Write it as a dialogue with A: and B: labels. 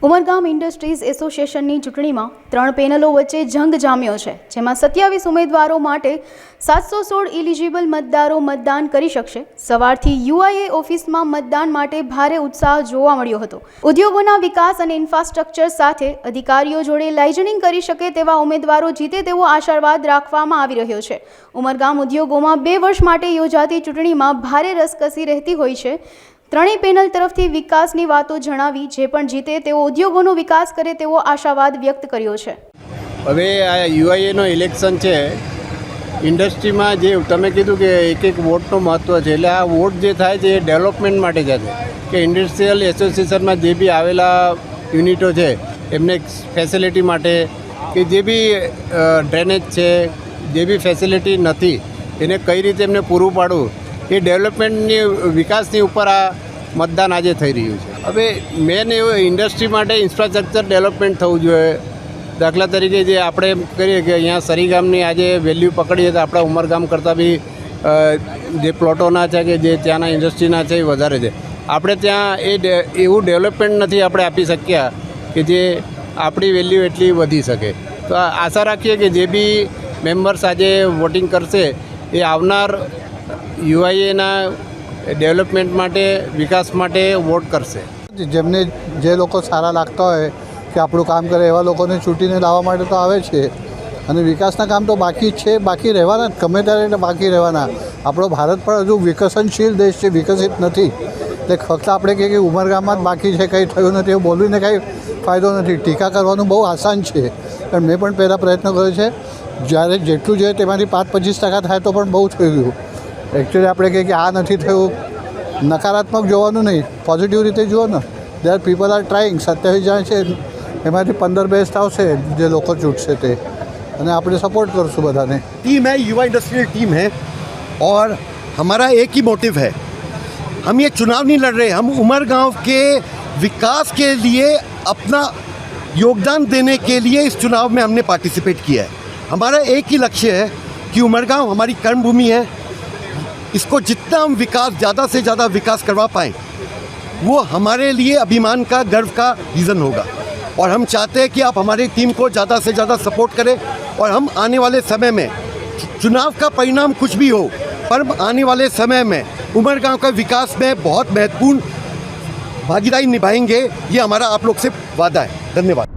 A: Umargam industries એસોસિએશનની ચૂંટણીમાં 3 પેનલો વચ્ચે જંગ જામ્યો છે, જેમાં 27 ઉમેદવારો માટે 716 ઇલિજિબલ મતદારો મતદાન કરી શકશે। સવારથી યુઆઈએ ઓફિસમાં મતદાન માટે ભારે ઉત્સાહ જોવા મળ્યો હતો। ઉદ્યોગોના વિકાસ અને ઇન્ફ્રાસ્ટ્રક્ચર સાથે અધિકારીઓ જોડે લાઇઝનિંગ કરી શકે તેવા ઉમેદવારો જીતે તેવો આશાવાદ રાખવામાં આવી રહ્યો છે। ઉમરગામ ઉદ્યોગોમાં 2 વર્ષ માટે યોજાતી ચૂંટણીમાં ભારે રસકસી રહેતી હોય છે। ત્રણેય પેનલ તરફથી વિકાસની વાતો જણાવી, જે પણ જીતે તેઓ ઉદ્યોગોનો વિકાસ કરે તેવો આશાવાદ વ્યક્ત કર્યો છે।
B: હવે આ યુઆઈએનો ઇલેક્શન છે, ઇન્ડસ્ટ્રીમાં જે તમે કીધું કે એક વોટનું મહત્ત્વ છે, એટલે આ વોટ જે થાય છે એ ડેવલપમેન્ટ માટે જાય છે કે ઇન્ડસ્ટ્રીયલ એસોસિએશનમાં જે બી આવેલા યુનિટો છે એમને ફેસિલિટી માટે કે જે બી ડ્રેનેજ છે, જે બી ફેસિલિટી નથી એને કઈ રીતે એમને પૂરું પાડવું, એ ડેવલપમેન્ટની વિકાસની ઉપર આ મતદાન આજે થઈ રહ્યું છે। હવે મેન એવું ઇન્ડસ્ટ્રી માટે ઇન્ફ્રાસ્ટ્રક્ચર ડેવલપમેન્ટ થવું જોઈએ। દાખલા તરીકે જે આપણે કરીએ કે અહીંયા સરીગામની આજે વેલ્યુ પકડીએ તો આપણા ઉમરગામ કરતાં બી જે પ્લોટોના છે કે જે ત્યાંના ઇન્ડસ્ટ્રીના છે એ વધારે છે। આપણે ત્યાં એવું ડેવલપમેન્ટ નથી આપણે આપી શક્યા કે જે આપણી વેલ્યુ એટલી વધી શકે। તો આશા રાખીએ કે જે બી મેમ્બર્સ આજે વોટિંગ કરશે એ આવનાર યુઆઈએના ડેવલપમેન્ટ માટે, વિકાસ માટે વોટ કરશે।
C: જેમને જે લોકો સારા લાગતા હોય કે આપણું કામ કરે એવા લોકોને ચૂંટીને લાવવા માટે તો આવે છે, અને વિકાસના કામ તો બાકી જ છે, બાકી રહેવાના, ગમે ત્યારે એટલે બાકી રહેવાના। આપણો ભારત પણ હજુ વિકસનશીલ દેશ છે, વિકસિત નથી। એટલે ફક્ત આપણે કહીએ કે ઉમરગામમાં જ બાકી છે, કંઈ થયું નથી એવું બોલવીને કાંઈ ફાયદો નથી। ટીકા કરવાનું બહુ આસાન છે, પણ મેં પણ પહેલાં પ્રયત્ન કર્યો છે। જ્યારે જેટલું જોઈએ તેમાંથી 5-25% થાય તો પણ બહુ થઈ ગયું। એકચ્યુઅલી આપણે કહીએ કે આ નથી થયું, નકારાત્મક જોવાનું નહીં, પોઝિટિવ રીતે જુઓ ને। દેર પીપલ આર ટ્રાઇંગ। 27 જણ છે, એમાંથી 15 બેસ્ટ આવશે જે લોકો ચૂંટશે તે, અને આપણે સપોર્ટ કરશું બધાને।
D: टीम है, युवा इंडस्ट्रियल टीम है, और हमारा एक ही मोटिव है। हम ये चुनाव नहीं लड़ रहे, हम उमरगांव के विकास के लिए अपना योगदान देने के लिए इस चुनाव में हमने पार्टिसिपेट किया है। हमारा एक ही लक्ष्य है कि उमरगांव हमारी कर्मभूमि है, इसको जितना हम विकास, ज़्यादा से ज़्यादा विकास करवा पाएँ वो हमारे लिए अभिमान का, गर्व का रीज़न होगा। और हम चाहते हैं कि आप हमारी टीम को ज़्यादा से ज़्यादा सपोर्ट करें, और हम आने वाले समय में, चुनाव का परिणाम कुछ भी हो, पर आने वाले समय में उमरगांव का विकास में बहुत महत्वपूर्ण भागीदारी निभाएंगे। ये हमारा आप लोग से वादा है। धन्यवाद।